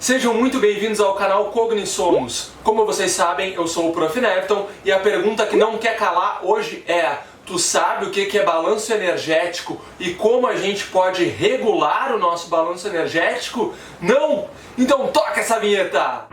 Sejam muito bem-vindos ao canal Cognisomos. Como vocês sabem, eu sou o Prof. Neverton e a pergunta que não quer calar hoje é: tu sabe o que é balanço energético e como a gente pode regular o nosso balanço energético? Não? Então toca essa vinheta!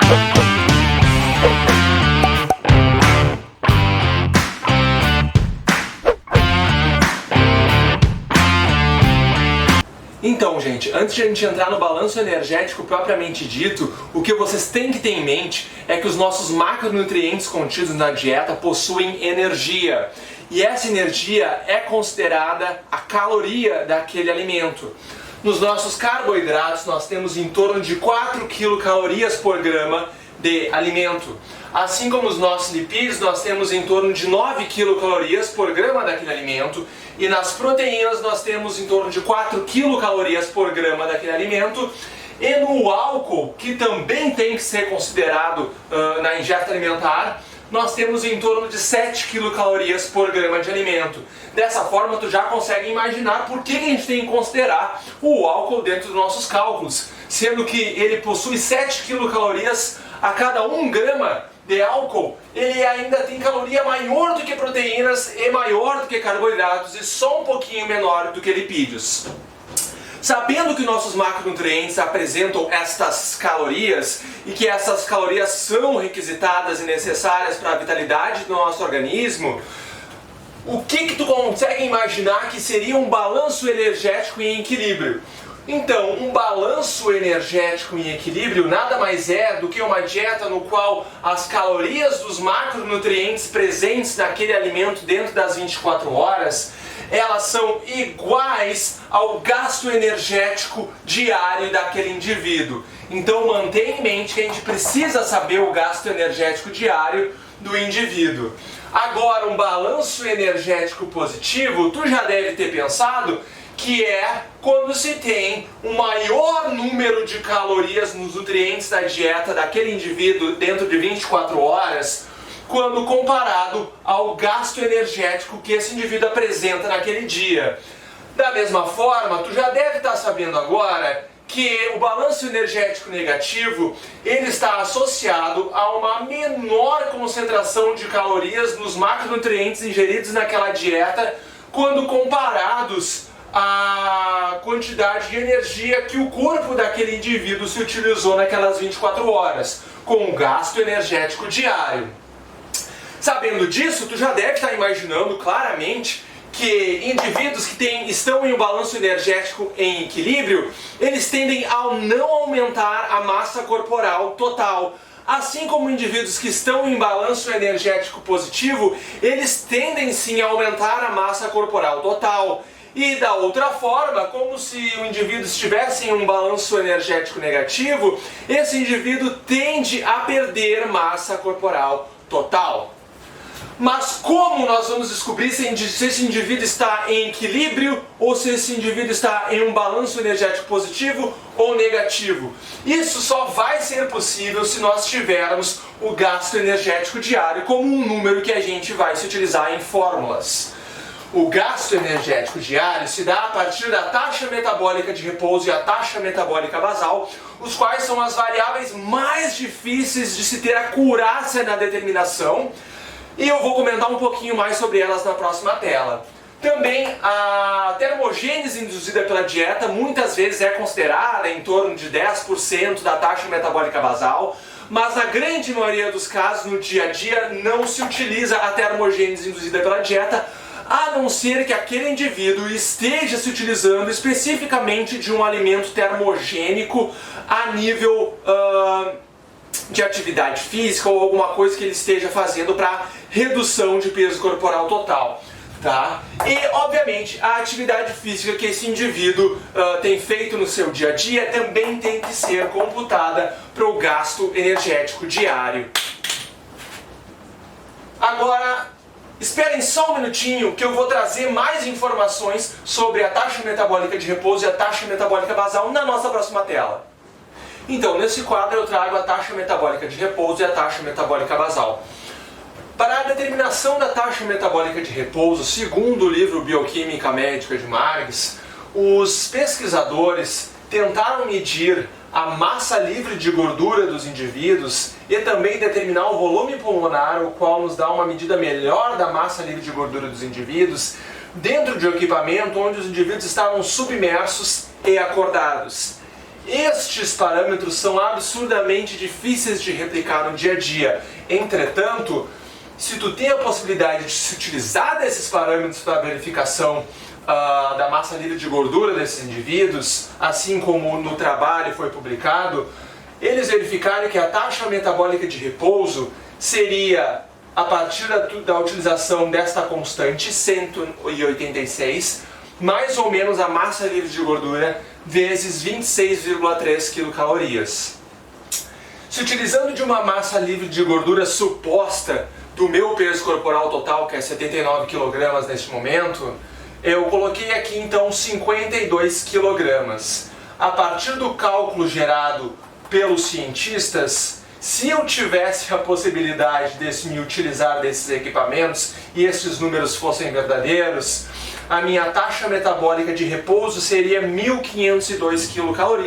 Então, gente, antes de a gente entrar no balanço energético propriamente dito, o que vocês têm que ter em mente é que os nossos macronutrientes contidos na dieta possuem energia. E essa energia é considerada a caloria daquele alimento. Nos nossos carboidratos, nós temos em torno de 4 quilocalorias por grama de alimento. Assim como os nossos lipídios, nós temos em torno de 9 quilocalorias por grama daquele alimento. E nas proteínas nós temos em torno de 4 quilocalorias por grama daquele alimento. E no álcool, que também tem que ser considerado na ingesta alimentar, nós temos em torno de 7 quilocalorias por grama de alimento. Dessa forma, tu já consegue imaginar por que a gente tem que considerar o álcool dentro dos nossos cálculos, sendo que ele possui 7 quilocalorias a cada 1 grama de álcool. Ele ainda tem caloria maior do que proteínas e maior do que carboidratos e só um pouquinho menor do que lipídios. Sabendo que nossos macronutrientes apresentam estas calorias e que essas calorias são requisitadas e necessárias para a vitalidade do nosso organismo, o que tu consegue imaginar que seria um balanço energético em equilíbrio? Então, um balanço energético em equilíbrio nada mais é do que uma dieta no qual as calorias dos macronutrientes presentes naquele alimento dentro das 24 horas, elas são iguais ao gasto energético diário daquele indivíduo. Então mantenha em mente que a gente precisa saber o gasto energético diário do indivíduo. Agora, um balanço energético positivo, tu já deve ter pensado que é quando se tem um maior número de calorias nos nutrientes da dieta daquele indivíduo dentro de 24 horas, quando comparado ao gasto energético que esse indivíduo apresenta naquele dia. Da mesma forma, tu já deve estar sabendo agora que o balanço energético negativo ele está associado a uma menor concentração de calorias nos macronutrientes ingeridos naquela dieta quando comparados a quantidade de energia que o corpo daquele indivíduo se utilizou naquelas 24 horas, com o gasto energético diário. Sabendo disso, tu já deve estar imaginando claramente que indivíduos que estão em um balanço energético em equilíbrio, eles tendem a não aumentar a massa corporal total. Assim como indivíduos que estão em balanço energético positivo, eles tendem sim a aumentar a massa corporal total. E da outra forma, como se o indivíduo estivesse em um balanço energético negativo, esse indivíduo tende a perder massa corporal total. Mas como nós vamos descobrir se esse indivíduo está em equilíbrio ou se esse indivíduo está em um balanço energético positivo ou negativo? Isso só vai ser possível se nós tivermos o gasto energético diário como um número que a gente vai se utilizar em fórmulas. O gasto energético diário se dá a partir da taxa metabólica de repouso e a taxa metabólica basal, os quais são as variáveis mais difíceis de se ter acurácia na determinação, e eu vou comentar um pouquinho mais sobre elas na próxima tela. Também a termogênese induzida pela dieta muitas vezes é considerada em torno de 10% da taxa metabólica basal, mas na grande maioria dos casos no dia a dia não se utiliza a termogênese induzida pela dieta, a não ser que aquele indivíduo esteja se utilizando especificamente de um alimento termogênico a nível de atividade física ou alguma coisa que ele esteja fazendo para redução de peso corporal total. Tá? E, obviamente, a atividade física que esse indivíduo tem feito no seu dia a dia também tem que ser computada para o gasto energético diário. Agora, esperem só um minutinho que eu vou trazer mais informações sobre a taxa metabólica de repouso e a taxa metabólica basal na nossa próxima tela. Então, nesse quadro eu trago a taxa metabólica de repouso e a taxa metabólica basal. Para a determinação da taxa metabólica de repouso, segundo o livro Bioquímica Médica de Marx, os pesquisadores tentaram medir a massa livre de gordura dos indivíduos e também determinar o volume pulmonar, o qual nos dá uma medida melhor da massa livre de gordura dos indivíduos, dentro de um equipamento onde os indivíduos estavam submersos e acordados. Estes parâmetros são absurdamente difíceis de replicar no dia a dia. Entretanto, se tu tem a possibilidade de se utilizar desses parâmetros para verificação da massa livre de gordura desses indivíduos, assim como no trabalho foi publicado, eles verificaram que a taxa metabólica de repouso seria, a partir da utilização desta constante, 186, mais ou menos a massa livre de gordura vezes 26,3 kcal. Se utilizando de uma massa livre de gordura suposta do meu peso corporal total, que é 79 kg neste momento, eu coloquei aqui então 52 kg. A partir do cálculo gerado pelos cientistas, se eu tivesse a possibilidade de me utilizar desses equipamentos e esses números fossem verdadeiros, a minha taxa metabólica de repouso seria 1.502 kcal,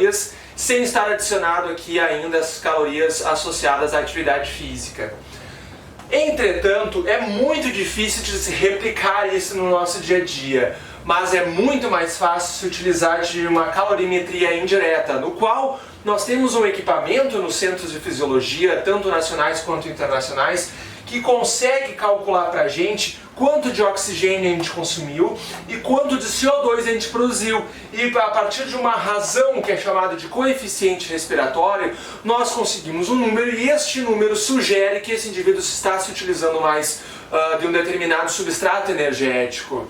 sem estar adicionado aqui ainda as calorias associadas à atividade física. Entretanto, é muito difícil de se replicar isso no nosso dia a dia, mas é muito mais fácil se utilizar de uma calorimetria indireta, no qual nós temos um equipamento nos centros de fisiologia, tanto nacionais quanto internacionais, que consegue calcular para a gente quanto de oxigênio a gente consumiu e quanto de CO2 a gente produziu. E a partir de uma razão que é chamada de coeficiente respiratório, nós conseguimos um número e este número sugere que esse indivíduo está se utilizando mais de um determinado substrato energético.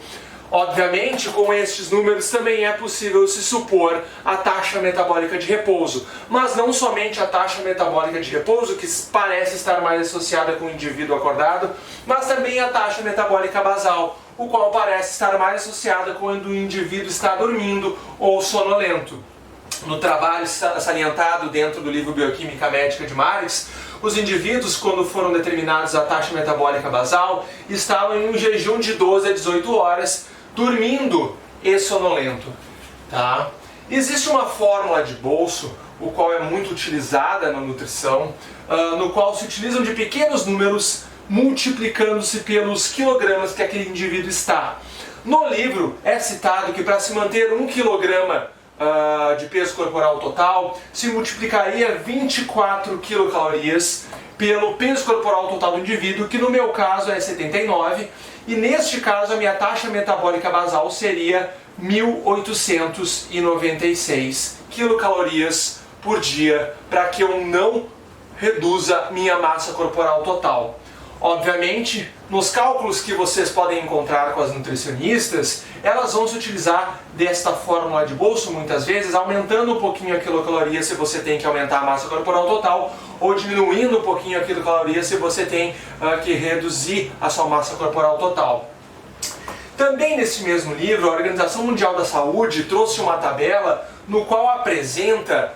Obviamente, com estes números também é possível se supor a taxa metabólica de repouso, mas não somente a taxa metabólica de repouso, que parece estar mais associada com o indivíduo acordado, mas também a taxa metabólica basal, o qual parece estar mais associada quando o indivíduo está dormindo ou sonolento. No trabalho salientado dentro do livro Bioquímica Médica de Marx, os indivíduos, quando foram determinados a taxa metabólica basal, estavam em um jejum de 12 a 18 horas, dormindo e sonolento. Tá? Existe uma fórmula de bolso, o qual é muito utilizada na nutrição, no qual se utilizam de pequenos números multiplicando-se pelos quilogramas que aquele indivíduo está. No livro é citado que para se manter 1 kg de peso corporal total, se multiplicaria 24 quilocalorias pelo peso corporal total do indivíduo, que no meu caso é 79, e neste caso a minha taxa metabólica basal seria 1896 quilocalorias por dia, para que eu não reduza minha massa corporal total. Obviamente, nos cálculos que vocês podem encontrar com as nutricionistas, elas vão se utilizar desta fórmula de bolso, muitas vezes, aumentando um pouquinho a quilocaloria se você tem que aumentar a massa corporal total, ou diminuindo um pouquinho a quilocaloria se você tem que reduzir a sua massa corporal total. Também nesse mesmo livro, a Organização Mundial da Saúde trouxe uma tabela no qual apresenta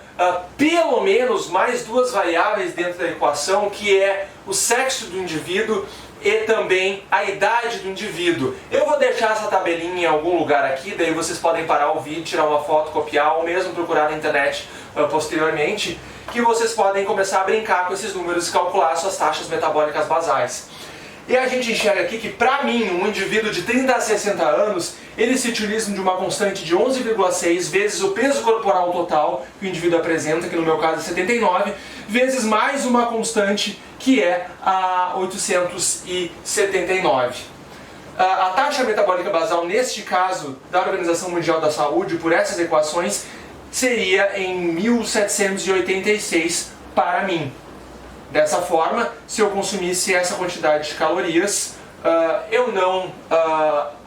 pelo menos mais duas variáveis dentro da equação, que é o sexo do indivíduo e também a idade do indivíduo. Eu vou deixar essa tabelinha em algum lugar aqui, daí vocês podem parar o vídeo, tirar uma foto, copiar ou mesmo procurar na internet posteriormente, que vocês podem começar a brincar com esses números e calcular suas taxas metabólicas basais. E a gente enxerga aqui que, para mim, um indivíduo de 30 a 60 anos, eles se utilizam de uma constante de 11,6 vezes o peso corporal total que o indivíduo apresenta, que no meu caso é 79, vezes mais uma constante que é a 879. A taxa metabólica basal, neste caso, da Organização Mundial da Saúde, por essas equações, seria em 1786 para mim. Dessa forma, se eu consumisse essa quantidade de calorias, eu não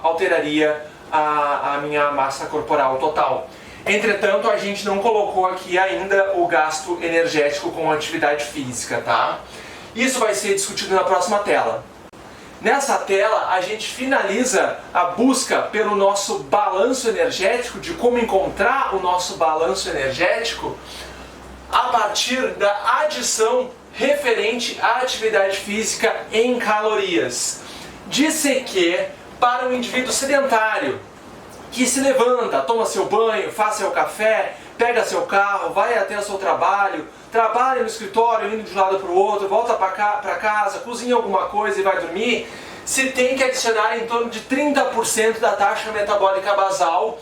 alteraria a minha massa corporal total. Entretanto, a gente não colocou aqui ainda o gasto energético com atividade física, tá? Isso vai ser discutido na próxima tela. Nessa tela, a gente finaliza a busca pelo nosso balanço energético, de como encontrar o nosso balanço energético, a partir da adição referente à atividade física em calorias. Disse que, para um indivíduo sedentário, que se levanta, toma seu banho, faz seu café, pega seu carro, vai até o seu trabalho, trabalha no escritório, indo de um lado para o outro, volta para casa, cozinha alguma coisa e vai dormir, se tem que adicionar em torno de 30% da taxa metabólica basal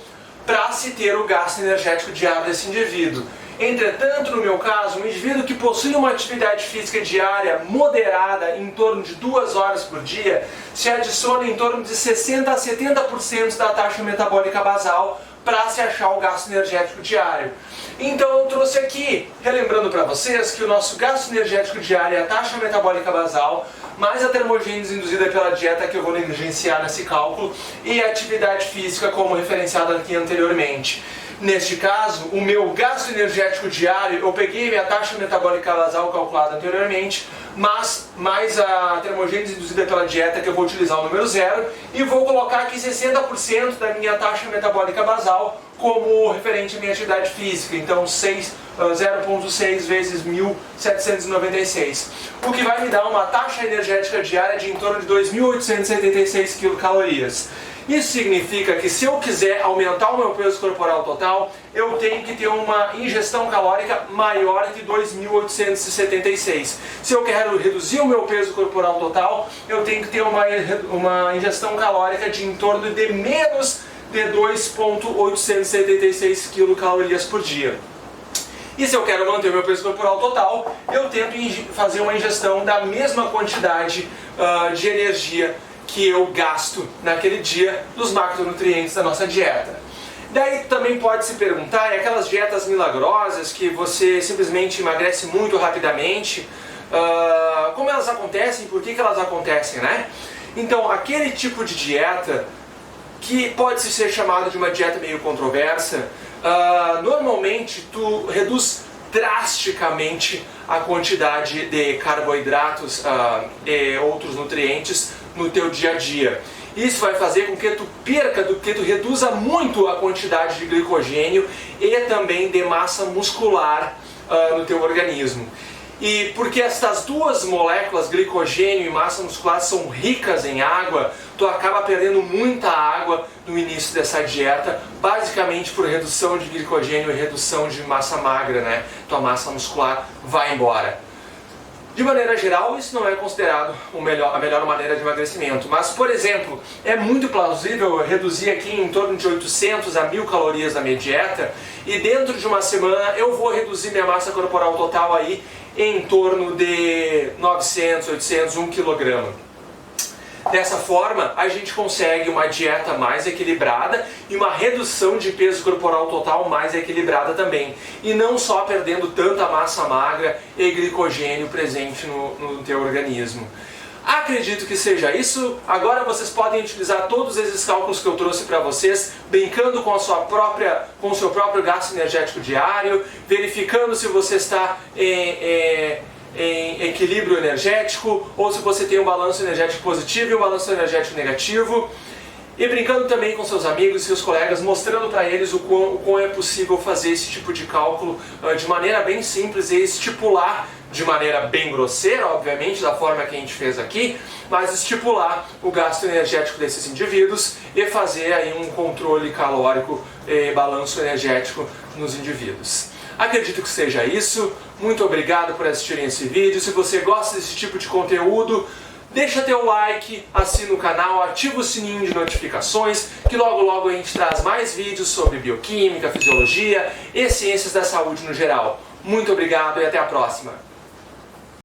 para se ter o gasto energético diário desse indivíduo. Entretanto, no meu caso, um indivíduo que possui uma atividade física diária moderada em torno de 2 horas por dia, se adiciona em torno de 60% a 70% da taxa metabólica basal para se achar o gasto energético diário. Então eu trouxe aqui, relembrando para vocês que o nosso gasto energético diário é a taxa metabólica basal, mais a termogênese induzida pela dieta que eu vou negligenciar nesse cálculo e a atividade física como referenciada aqui anteriormente. Neste caso, o meu gasto energético diário, eu peguei minha taxa metabólica basal calculada anteriormente, mas mais a termogênese induzida pela dieta que eu vou utilizar o número 0 e vou colocar aqui 60% da minha taxa metabólica basal como referente à minha atividade física, então 0,6 vezes 1.796, o que vai me dar uma taxa energética diária de em torno de 2.876 quilocalorias. Isso significa que se eu quiser aumentar o meu peso corporal total, eu tenho que ter uma ingestão calórica maior que 2.876. Se eu quero reduzir o meu peso corporal total, eu tenho que ter uma ingestão calórica de em torno de menos de 2.876 quilocalorias por dia. E se eu quero manter o meu peso corporal total, eu tento fazer uma ingestão da mesma quantidade de energia que eu gasto naquele dia dos macronutrientes da nossa dieta. Daí também pode se perguntar, aquelas dietas milagrosas que você simplesmente emagrece muito rapidamente, como elas acontecem, por que elas acontecem, né? Então, aquele tipo de dieta, que pode ser chamada de uma dieta meio controversa, normalmente tu reduz drasticamente a quantidade de carboidratos e outros nutrientes no teu dia a dia. Isso vai fazer com que tu reduza muito a quantidade de glicogênio e também de massa muscular no teu organismo. E porque estas duas moléculas, glicogênio e massa muscular, são ricas em água, tu acaba perdendo muita água no início dessa dieta, basicamente por redução de glicogênio e redução de massa magra, né? Tua massa muscular vai embora. De maneira geral, isso não é considerado a melhor maneira de emagrecimento, mas, por exemplo, é muito plausível reduzir aqui em torno de 800 a 1.000 calorias da minha dieta e dentro de uma semana eu vou reduzir minha massa corporal total aí em torno de 900, 800, 1 kg. Dessa forma, a gente consegue uma dieta mais equilibrada e uma redução de peso corporal total mais equilibrada também. E não só perdendo tanta massa magra e glicogênio presente no teu organismo. Acredito que seja isso. Agora vocês podem utilizar todos esses cálculos que eu trouxe para vocês, brincando com o seu próprio gasto energético diário, verificando se você está em equilíbrio energético, ou se você tem um balanço energético positivo e um balanço energético negativo, e brincando também com seus amigos e seus colegas, mostrando para eles o quão é possível fazer esse tipo de cálculo de maneira bem simples e estipular de maneira bem grosseira, obviamente, da forma que a gente fez aqui, mas estipular o gasto energético desses indivíduos e fazer aí um controle calórico e balanço energético nos indivíduos. Acredito que seja isso. Muito obrigado por assistirem esse vídeo. Se você gosta desse tipo de conteúdo, deixa teu like, assina o canal, ativa o sininho de notificações, que logo logo a gente traz mais vídeos sobre bioquímica, fisiologia e ciências da saúde no geral. Muito obrigado e até a próxima!